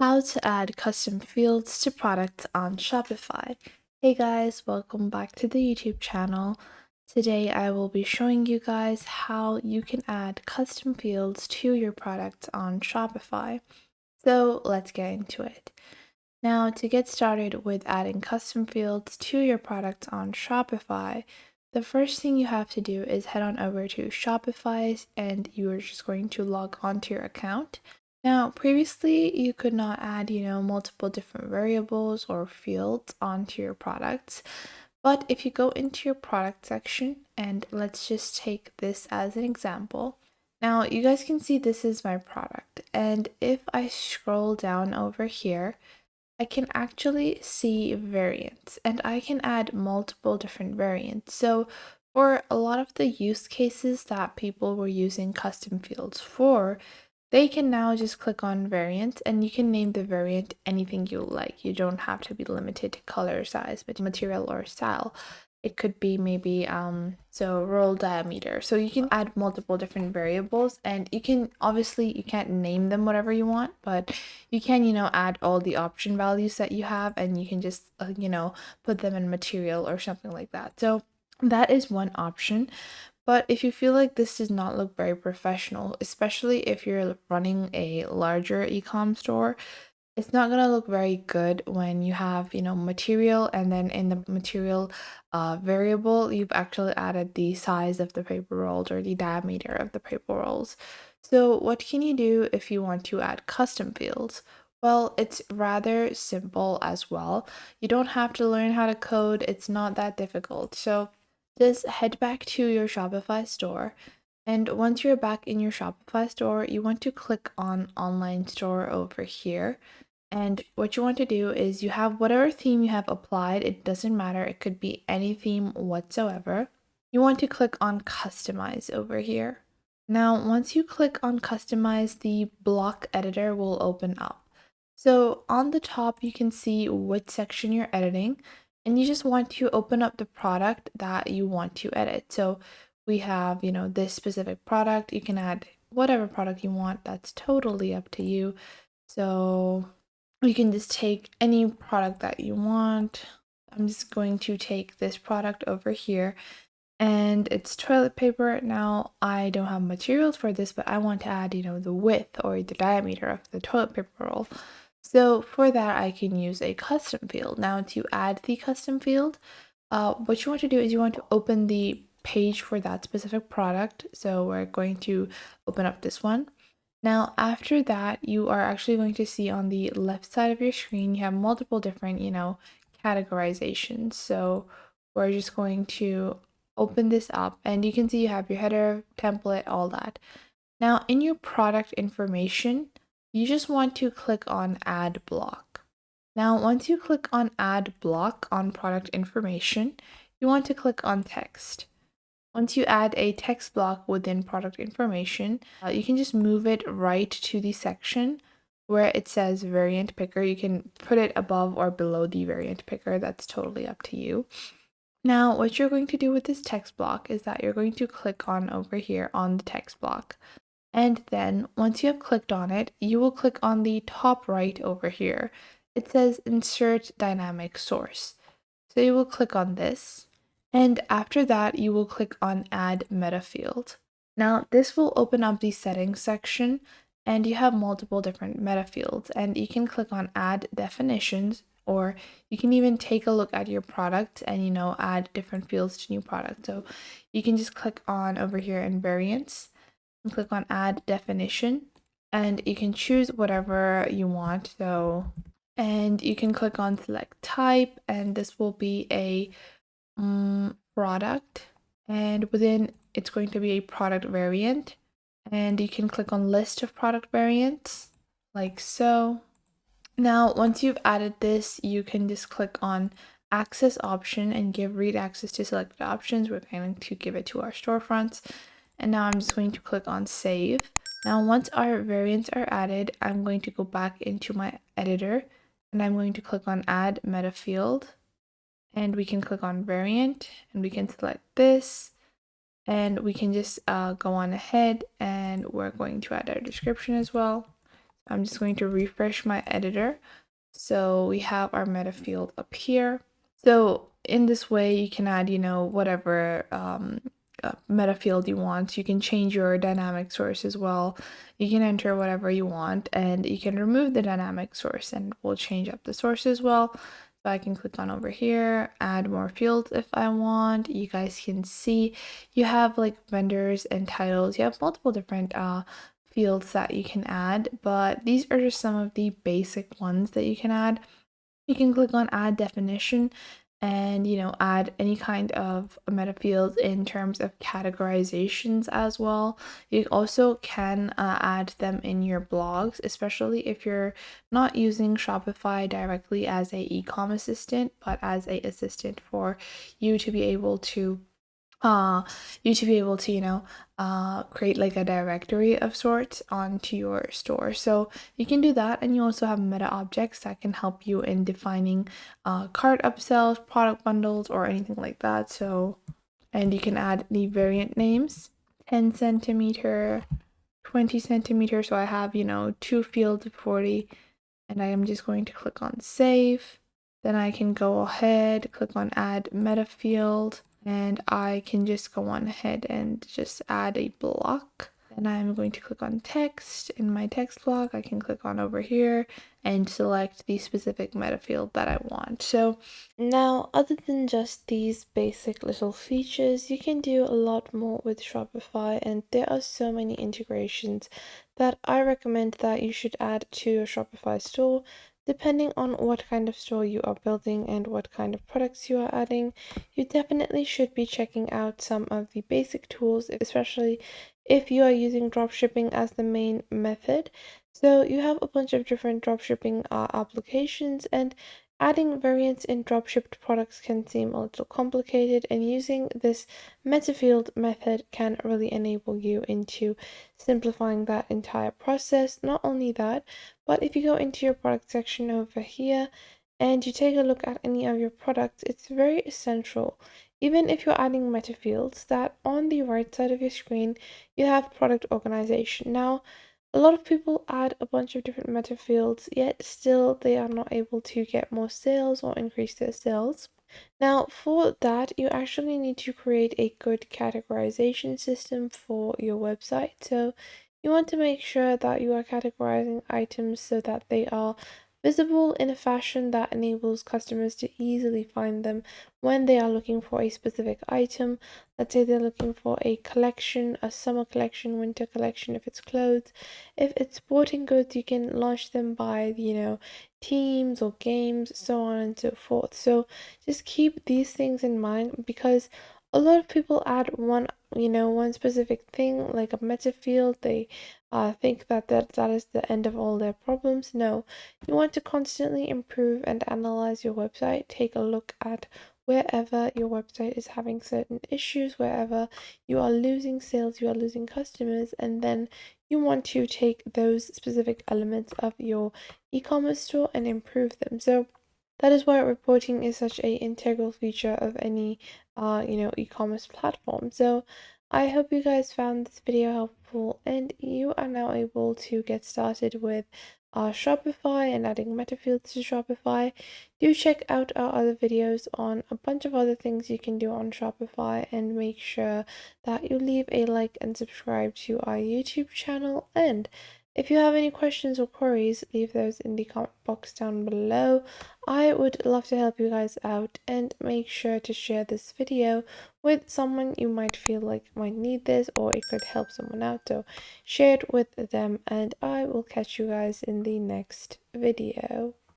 How to add custom fields to products on Shopify. Hey guys, welcome back to the YouTube channel. Today I will be showing you guys how you can add custom fields to your products on Shopify. So let's get into it. Now, to get started with adding custom fields to your products on Shopify, the first thing you have to do is head on over to Shopify and you are just going to log onto your account. Now, previously you could not add, multiple different variables or fields onto your products. But if you go into your product section, and let's just take this as an example. Now, you guys can see this is my product. And if I scroll down over here, I can actually see variants and I can add multiple different variants. So for a lot of the use cases that people were using custom fields for, they can now just click on variant and you can name the variant anything you like. You don't have to be limited to color, size, material, or style. It could be maybe so roll diameter. So you can add multiple different variables and you can obviously you can't name them whatever you want, but you can add all the option values that you have and you can just put them in material or something like that. So that is one option. But if you feel like this does not look very professional, especially if you're running a larger e-com store, it's not gonna look very good when you have, material and then in the material variable, you've actually added the size of the paper rolls or the diameter of the paper rolls. So what can you do if you want to add custom fields? Well, it's rather simple as well. You don't have to learn how to code. It's not that difficult. So just head back to your Shopify store. And once you're back in your Shopify store, you want to click on Online Store over here. And what you want to do is you have whatever theme you have applied, it doesn't matter, it could be any theme whatsoever. You want to click on Customize over here. Now, once you click on Customize, the block editor will open up. So on the top, you can see which section you're editing, and you just want to open up the product that you want to edit. So we have, this specific product. You can add whatever product you want. That's totally up to you. So you can just take any product that you want. I'm just going to take this product over here and it's toilet paper. Now I don't have materials for this, but I want to add, the width or the diameter of the toilet paper roll. So for that, I can use a custom field. Now to add the custom field, what you want to do is you want to open the page for that specific product. So we're going to open up this one. Now, after that, you are actually going to see on the left side of your screen, you have multiple different, categorizations. So we're just going to open this up and you can see you have your header, template, all that. Now, in your product information, you just want to click on Add Block. Now, once you click on Add Block on product information, you want to click on Text. Once you add a text block within product information, you can just move it right to the section where it says variant picker. You can put it above or below the variant picker. That's totally up to you. Now, what you're going to do with this text block is that you're going to click on over here on the text block. And then once you have clicked on it, you will click on the top right over here. It says Insert Dynamic Source. So you will click on this. And after that, you will click on Add Meta Field. Now, this will open up the settings section and you have multiple different meta fields and you can click on Add Definitions, or you can even take a look at your product and, add different fields to new products. So you can just click on over here in Variants and click on Add Definition and you can choose whatever you want. And you can click on Select Type and this will be a product, and within it's going to be a product variant, and you can click on list of product variants like so. Now once you've added this, you can just click on access option and give read access to selected options. We're going to give it to our storefronts, and now I'm just going to click on save. Now once our variants are added, I'm going to go back into my editor and I'm going to click on Add Meta Field. And we can click on variant and we can select this and we can just go on ahead and we're going to add our description as well. I'm just going to refresh my editor. So we have our meta field up here. So in this way, you can add, whatever meta field you want. You can change your dynamic source as well. You can enter whatever you want, and you can remove the dynamic source, and we'll change up the source as well. So I can click on over here, add more fields if I want. You guys can see you have like vendors and titles. You have multiple different fields that you can add, but these are just some of the basic ones that you can add. You can click on add definition and add any kind of meta fields in terms of categorizations as well. You also can add them in your blogs, especially if you're not using Shopify directly as a e-com assistant, but as a assistant for you to be able to create like a directory of sorts onto your store. So you can do that, and you also have meta objects that can help you in defining cart upsells, product bundles, or anything like that. So, and you can add the variant names, 10 centimeter, 20 centimeter. So I have, two fields of 40, and I am just going to click on save. Then I can go ahead, click on add meta field, and I can just go on ahead and just add a block. Then I'm going to click on text. In my text block, I can click on over here and select the specific meta field that I want. So now, other than just these basic little features, you can do a lot more with Shopify, and there are so many integrations that I recommend that you should add to your Shopify store. Depending on what kind of store you are building and what kind of products you are adding, you definitely should be checking out some of the basic tools, especially if you are using dropshipping as the main method. So you have a bunch of different dropshipping applications, and adding variants in dropshipped products can seem a little complicated, and using this meta field method can really enable you into simplifying that entire process. Not only that, but if you go into your product section over here and you take a look at any of your products, it's very essential, even if you're adding meta fields, that on the right side of your screen you have product organization. Now, a lot of people add a bunch of different meta fields, yet still they are not able to get more sales or increase their sales. Now, for that, you actually need to create a good categorization system for your website. So, you want to make sure that you are categorizing items so that they are visible in a fashion that enables customers to easily find them when they are looking for a specific item. Let's say they're looking for a collection, a summer collection, winter collection, if it's clothes. If it's sporting goods, you can launch them by, teams or games, so on and so forth. So just keep these things in mind, because a lot of people add one specific thing like a meta field. They think that is the end of all their problems. No, you want to constantly improve and analyze your website. Take a look at wherever your website is having certain issues, wherever you are losing sales, you are losing customers, and then you want to take those specific elements of your e-commerce store and improve them. So that is why reporting is such a integral feature of any e-commerce platform. So I hope you guys found this video helpful, and you are now able to get started with Shopify and adding meta fields to Shopify. Do check out our other videos on a bunch of other things you can do on Shopify, and make sure that you leave a like and subscribe to our YouTube channel. And if you have any questions or queries, leave those in the comment box down below. I would love to help you guys out, and make sure to share this video with someone you might feel like might need this, or it could help someone out. So share it with them, and I will catch you guys in the next video.